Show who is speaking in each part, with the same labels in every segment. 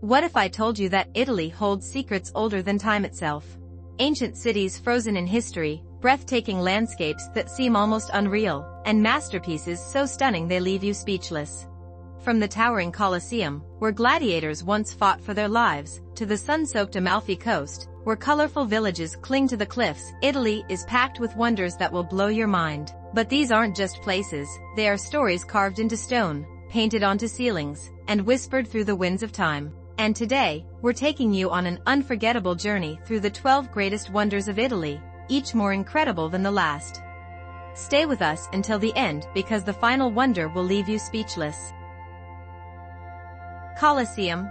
Speaker 1: What if I told you that Italy holds secrets older than time itself? Ancient cities frozen in history, breathtaking landscapes that seem almost unreal, and masterpieces so stunning they leave you speechless. From the towering Colosseum, where gladiators once fought for their lives, to the sun-soaked Amalfi Coast, where colorful villages cling to the cliffs, Italy is packed with wonders that will blow your mind. But these aren't just places, they are stories carved into stone, painted onto ceilings, and whispered through the winds of time. And today, we're taking you on an unforgettable journey through the 12 greatest wonders of Italy, each more incredible than the last. Stay with us until the end because the final wonder will leave you speechless. Colosseum.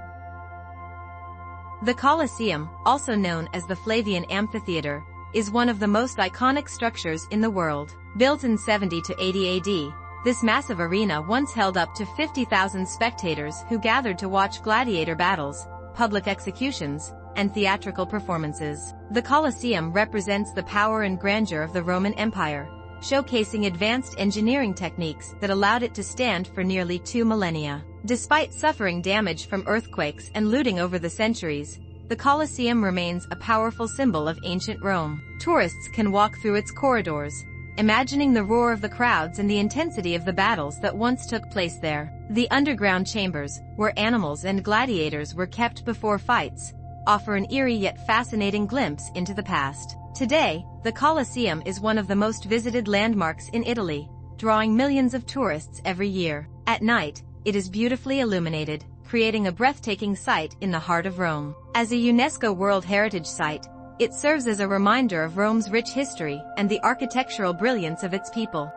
Speaker 1: The Colosseum, also known as the Flavian Amphitheater, is one of the most iconic structures in the world. Built in 70 to 80 AD, this massive arena once held up to 50,000 spectators who gathered to watch gladiator battles, public executions, and theatrical performances. The Colosseum represents the power and grandeur of the Roman Empire, showcasing advanced engineering techniques that allowed it to stand for nearly 2 millennia. Despite suffering damage from earthquakes and looting over the centuries, the Colosseum remains a powerful symbol of ancient Rome. Tourists can walk through its corridors, imagining the roar of the crowds and the intensity of the battles that once took place there. The underground chambers, where animals and gladiators were kept before fights, offer an eerie yet fascinating glimpse into the past. Today, the Colosseum is one of the most visited landmarks in Italy, drawing millions of tourists every year. At night, it is beautifully illuminated, creating a breathtaking sight in the heart of Rome. As a UNESCO World Heritage Site, it serves as a reminder of Rome's rich history and the architectural brilliance of its people.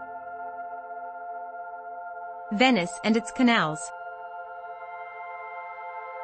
Speaker 1: Venice and its canals.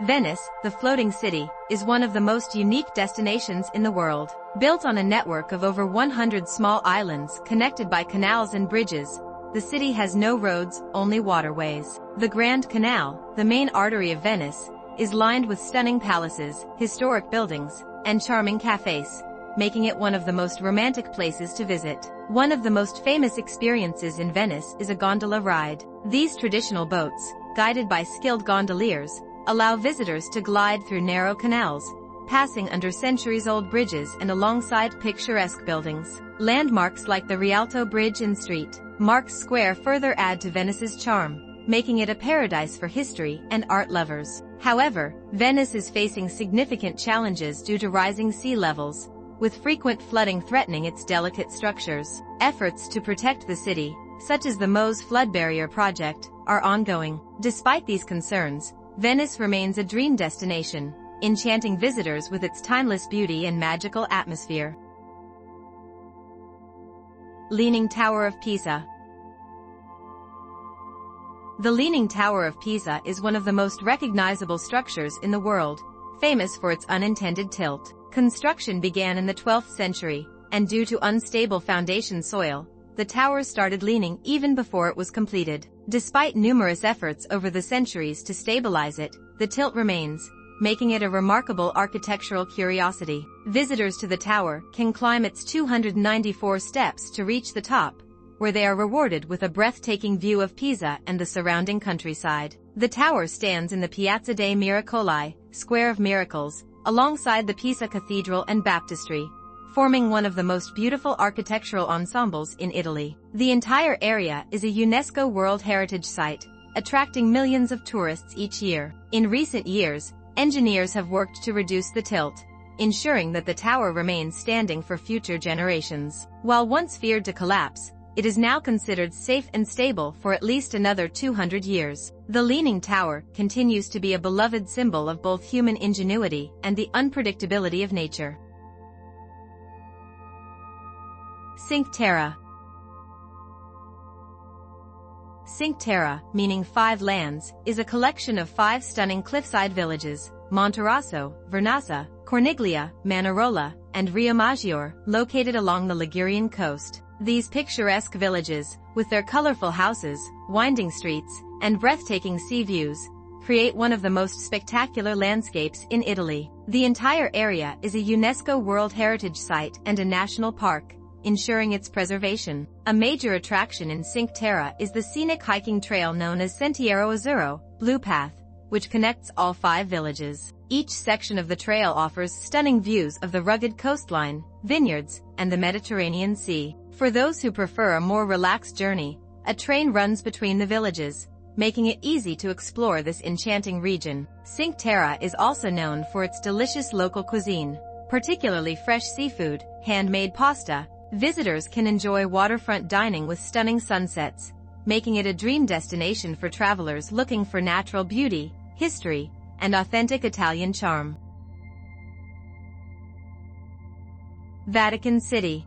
Speaker 1: Venice, the floating city, is one of the most unique destinations in the world. Built on a network of over 100 small islands connected by canals and bridges, the city has no roads, only waterways. The Grand Canal, the main artery of Venice, is lined with stunning palaces, historic buildings, and charming cafes, making it one of the most romantic places to visit. One of the most famous experiences in Venice is a gondola ride. These traditional boats, guided by skilled gondoliers, allow visitors to glide through narrow canals, passing under centuries-old bridges and alongside picturesque buildings. Landmarks like the Rialto Bridge and St. Mark's Square further add to Venice's charm, making it a paradise for history and art lovers. However, Venice is facing significant challenges due to rising sea levels, with frequent flooding threatening its delicate structures. Efforts to protect the city, such as the Mose Flood Barrier Project, are ongoing. Despite these concerns, Venice remains a dream destination, enchanting visitors with its timeless beauty and magical atmosphere. Leaning Tower of Pisa. The Leaning Tower of Pisa is one of the most recognizable structures in the world, famous for its unintended tilt. Construction began in the 12th century, and due to unstable foundation soil, the tower started leaning even before it was completed. Despite numerous efforts over the centuries to stabilize it, the tilt remains, making it a remarkable architectural curiosity. Visitors to the tower can climb its 294 steps to reach the top, where they are rewarded with a breathtaking view of Pisa and the surrounding countryside. The tower stands in the Piazza dei Miracoli, Square of Miracles, alongside the Pisa Cathedral and Baptistry, forming one of the most beautiful architectural ensembles in Italy. The entire area is a UNESCO World Heritage Site, attracting millions of tourists each year. In recent years, engineers have worked to reduce the tilt, ensuring that the tower remains standing for future generations. While once feared to collapse, it is now considered safe and stable for at least another 200 years. The Leaning Tower continues to be a beloved symbol of both human ingenuity and the unpredictability of nature. Cinque Terre. Cinque Terre, meaning 5 lands, is a collection of 5 stunning cliffside villages: Monterosso, Vernazza, Corniglia, Manarola, and Riomaggiore, located along the Ligurian coast. These picturesque villages, with their colorful houses, winding streets, and breathtaking sea views, create one of the most spectacular landscapes in Italy. The entire area is a UNESCO World Heritage Site and a national park, ensuring its preservation. A major attraction in Cinque Terre is the scenic hiking trail known as Sentiero Azzurro, Blue Path, which connects all 5 villages. Each section of the trail offers stunning views of the rugged coastline, vineyards, and the Mediterranean Sea. For those who prefer a more relaxed journey, a train runs between the villages, making it easy to explore this enchanting region. Cinque Terre is also known for its delicious local cuisine, particularly fresh seafood, handmade pasta. Visitors can enjoy waterfront dining with stunning sunsets, making it a dream destination for travelers looking for natural beauty, history, and authentic Italian charm. Vatican City.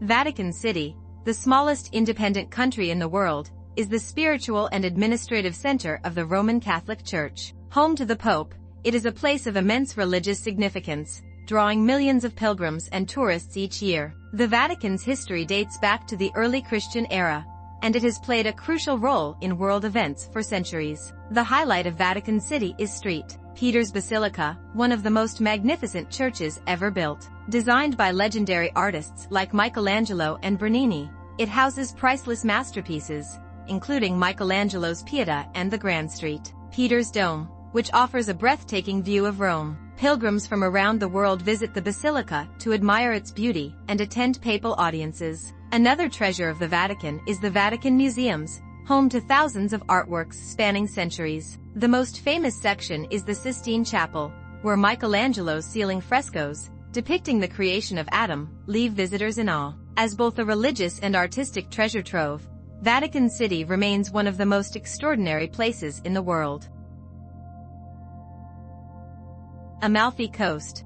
Speaker 1: Vatican City, the smallest independent country in the world, is the spiritual and administrative center of the Roman Catholic Church. Home to the Pope, it is a place of immense religious significance, drawing millions of pilgrims and tourists each year. The Vatican's history dates back to the early Christian era, and it has played a crucial role in world events for centuries. The highlight of Vatican City is St. Peter's Basilica, one of the most magnificent churches ever built. Designed by legendary artists like Michelangelo and Bernini, it houses priceless masterpieces, including Michelangelo's Pietà and the Grand St. Peter's Dome, which offers a breathtaking view of Rome. Pilgrims from around the world visit the basilica to admire its beauty and attend papal audiences. Another treasure of the Vatican is the Vatican Museums, home to thousands of artworks spanning centuries. The most famous section is the Sistine Chapel, where Michelangelo's ceiling frescoes, depicting the creation of Adam, leave visitors in awe. As both a religious and artistic treasure trove, Vatican City remains one of the most extraordinary places in the world. Amalfi Coast.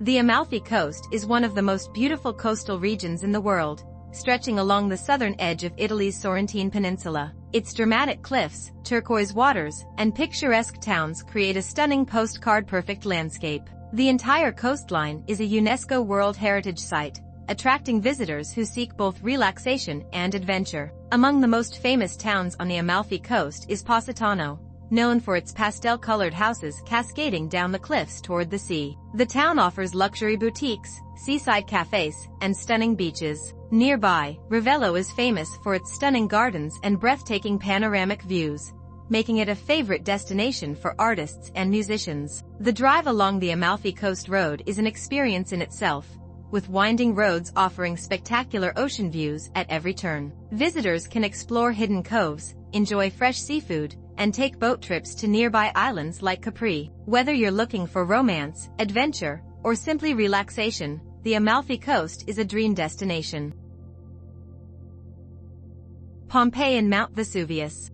Speaker 1: The Amalfi Coast is one of the most beautiful coastal regions in the world, stretching along the southern edge of Italy's Sorrentine Peninsula. Its dramatic cliffs, turquoise waters, and picturesque towns create a stunning postcard-perfect landscape. The entire coastline is a UNESCO World Heritage Site, attracting visitors who seek both relaxation and adventure. Among the most famous towns on the Amalfi Coast is Positano, known for its pastel-colored houses cascading down the cliffs toward the sea. The town offers luxury boutiques, seaside cafes, and stunning beaches. Nearby, Ravello is famous for its stunning gardens and breathtaking panoramic views, making it a favorite destination for artists and musicians. The drive along the Amalfi Coast Road is an experience in itself, with winding roads offering spectacular ocean views at every turn. Visitors can explore hidden coves, enjoy fresh seafood, and take boat trips to nearby islands like Capri. Whether you're looking for romance, adventure, or simply relaxation, the Amalfi Coast is a dream destination. Pompeii and Mount Vesuvius.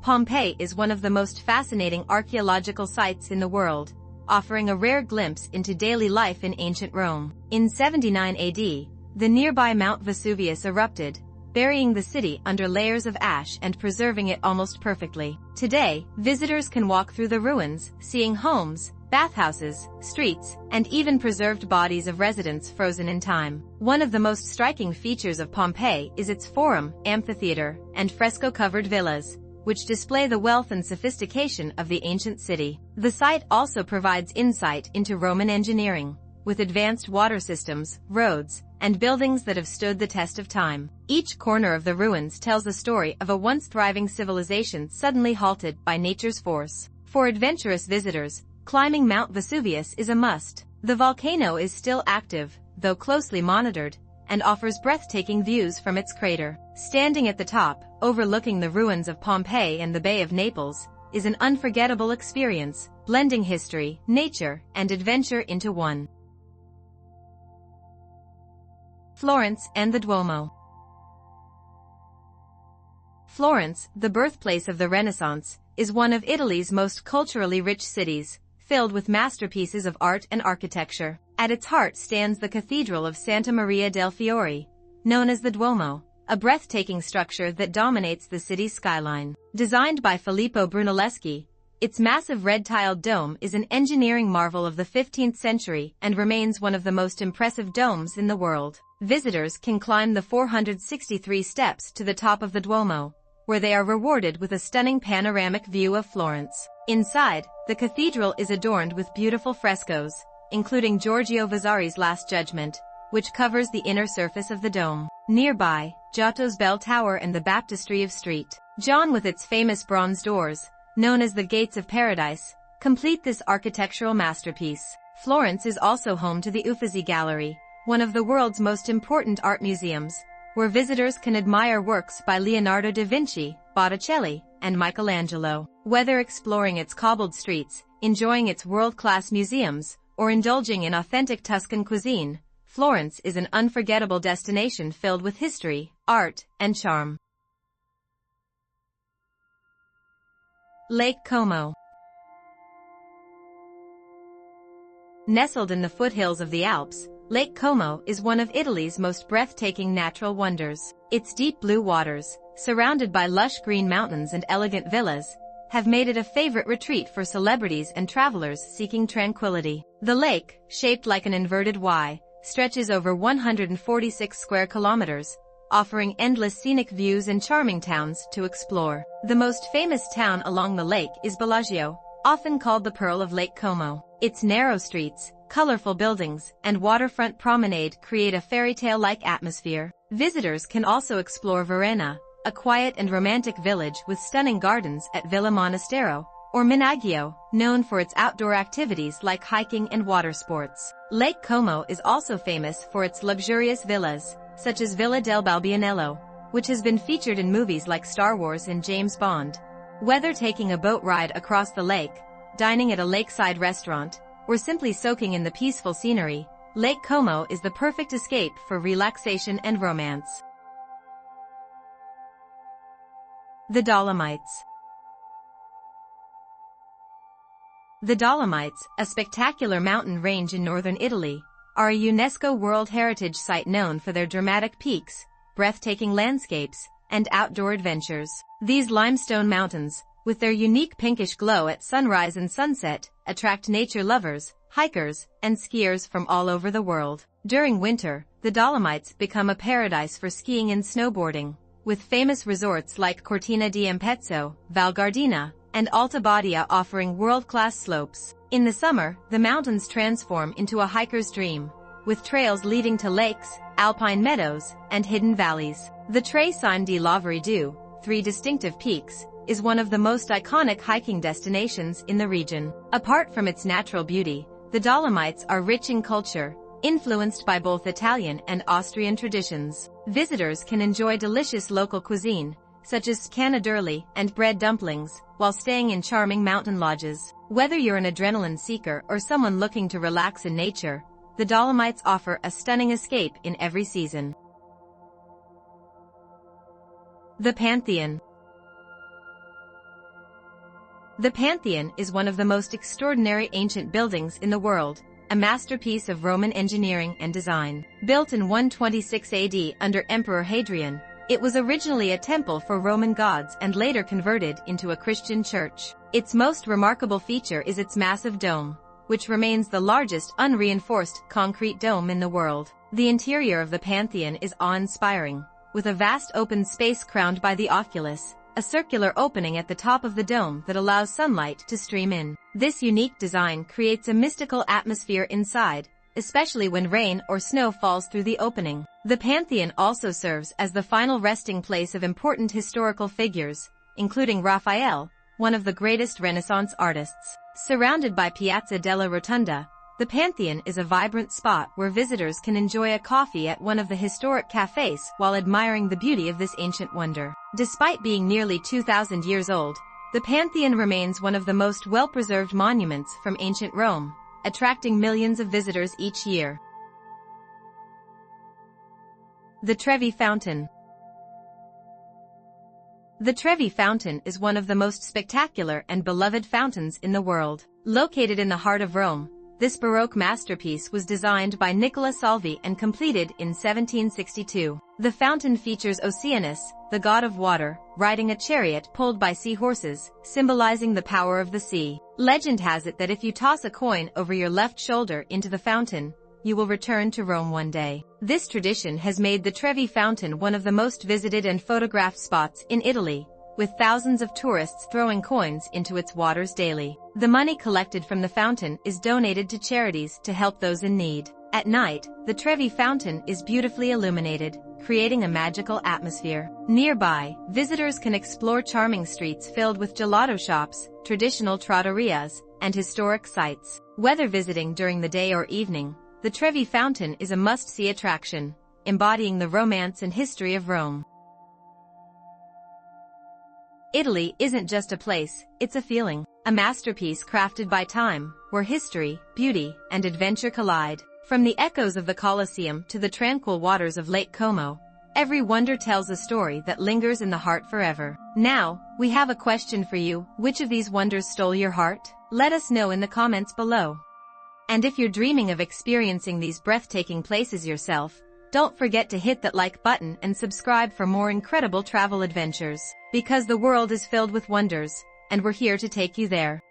Speaker 1: Pompeii is one of the most fascinating archaeological sites in the world, offering a rare glimpse into daily life in ancient Rome. In 79 AD, the nearby Mount Vesuvius erupted, burying the city under layers of ash and preserving it almost perfectly. Today, visitors can walk through the ruins, seeing homes, bathhouses, streets, and even preserved bodies of residents frozen in time. One of the most striking features of Pompeii is its forum, amphitheater, and fresco-covered villas, which display the wealth and sophistication of the ancient city. The site also provides insight into Roman engineering, with advanced water systems, roads, and buildings that have stood the test of time. Each corner of the ruins tells the story of a once thriving civilization suddenly halted by nature's force. For adventurous visitors, climbing Mount Vesuvius is a must. The volcano is still active, though closely monitored, and offers breathtaking views from its crater. Standing at the top, overlooking the ruins of Pompeii and the Bay of Naples, is an unforgettable experience, blending history, nature, and adventure into one. Florence and the Duomo. Florence, the birthplace of the Renaissance, is one of Italy's most culturally rich cities, filled with masterpieces of art and architecture. At its heart stands the Cathedral of Santa Maria del Fiore, known as the Duomo, a breathtaking structure that dominates the city's skyline. Designed by Filippo Brunelleschi, its massive red-tiled dome is an engineering marvel of the 15th century and remains one of the most impressive domes in the world. Visitors can climb the 463 steps to the top of the Duomo, where they are rewarded with a stunning panoramic view of Florence. Inside, the cathedral is adorned with beautiful frescoes, including Giorgio Vasari's Last Judgment, which covers the inner surface of the dome. Nearby, Giotto's bell tower and the baptistry of St. John with its famous bronze doors, known as the Gates of Paradise, complete this architectural masterpiece. Florence is also home to the Uffizi Gallery, one of the world's most important art museums, where visitors can admire works by Leonardo da Vinci, Botticelli, and Michelangelo. Whether exploring its cobbled streets, enjoying its world-class museums, or indulging in authentic Tuscan cuisine, Florence is an unforgettable destination filled with history, art, and charm. Lake Como. Nestled in the foothills of the Alps, Lake Como is one of Italy's most breathtaking natural wonders. Its deep blue waters, surrounded by lush green mountains and elegant villas, have made it a favorite retreat for celebrities and travelers seeking tranquility. The lake, shaped like an inverted Y, stretches over 146 square kilometers, offering endless scenic views and charming towns to explore. The most famous town along the lake is Bellagio, often called the Pearl of Lake Como. Its narrow streets, colorful buildings, and waterfront promenade create a fairy tale-like atmosphere. Visitors can also explore Varenna, a quiet and romantic village with stunning gardens at Villa Monastero, or Minaggio, known for its outdoor activities like hiking and water sports. Lake Como is also famous for its luxurious villas, such as Villa del Balbianello, which has been featured in movies like Star Wars and James Bond. Whether taking a boat ride across the lake, dining at a lakeside restaurant, or simply soaking in the peaceful scenery, Lake Como is the perfect escape for relaxation and romance. The Dolomites. The Dolomites, a spectacular mountain range in northern Italy, are a UNESCO World Heritage Site known for their dramatic peaks, breathtaking landscapes, and outdoor adventures. These limestone mountains, with their unique pinkish glow at sunrise and sunset, attract nature lovers, hikers, and skiers from all over the world. During winter, the Dolomites become a paradise for skiing and snowboarding, with famous resorts like Cortina d'Ampezzo, Val Gardena, and Alta Badia offering world-class slopes. In the summer, the mountains transform into a hiker's dream, with trails leading to lakes, alpine meadows, and hidden valleys. The Tre Cime di Lavaredo, 3 distinctive peaks, is one of the most iconic hiking destinations in the region. Apart from its natural beauty, the Dolomites are rich in culture, influenced by both Italian and Austrian traditions. Visitors can enjoy delicious local cuisine, such as canederli and bread dumplings, while staying in charming mountain lodges. Whether you're an adrenaline seeker or someone looking to relax in nature, the Dolomites offer a stunning escape in every season. The Pantheon. The Pantheon is one of the most extraordinary ancient buildings in the world, a masterpiece of Roman engineering and design. Built in 126 AD under Emperor Hadrian, it was originally a temple for Roman gods and later converted into a Christian church. Its most remarkable feature is its massive dome, which remains the largest unreinforced concrete dome in the world. The interior of the Pantheon is awe-inspiring, with a vast open space crowned by the oculus, a circular opening at the top of the dome that allows sunlight to stream in. This unique design creates a mystical atmosphere inside, especially when rain or snow falls through the opening. The Pantheon also serves as the final resting place of important historical figures, including Raphael, one of the greatest Renaissance artists. Surrounded by Piazza della Rotonda, the Pantheon is a vibrant spot where visitors can enjoy a coffee at one of the historic cafes while admiring the beauty of this ancient wonder. Despite being nearly 2,000 years old, the Pantheon remains one of the most well-preserved monuments from ancient Rome, attracting millions of visitors each year. The Trevi Fountain. The Trevi Fountain is one of the most spectacular and beloved fountains in the world. Located in the heart of Rome, this Baroque masterpiece was designed by Nicola Salvi and completed in 1762. The fountain features Oceanus, the god of water, riding a chariot pulled by seahorses, symbolizing the power of the sea. Legend has it that if you toss a coin over your left shoulder into the fountain, you will return to Rome one day. This tradition has made the Trevi Fountain one of the most visited and photographed spots in Italy, with thousands of tourists throwing coins into its waters daily. The money collected from the fountain is donated to charities to help those in need. At night, the Trevi Fountain is beautifully illuminated, creating a magical atmosphere. Nearby, visitors can explore charming streets filled with gelato shops, traditional trattorias, and historic sites. Whether visiting during the day or evening, the Trevi Fountain is a must-see attraction, embodying the romance and history of Rome. Italy isn't just a place, it's a feeling. A masterpiece crafted by time, where history, beauty, and adventure collide. From the echoes of the Colosseum to the tranquil waters of Lake Como, every wonder tells a story that lingers in the heart forever. Now, we have a question for you. Which of these wonders stole your heart? Let us know in the comments below. And if you're dreaming of experiencing these breathtaking places yourself, don't forget to hit that like button and subscribe for more incredible travel adventures. Because the world is filled with wonders, and we're here to take you there.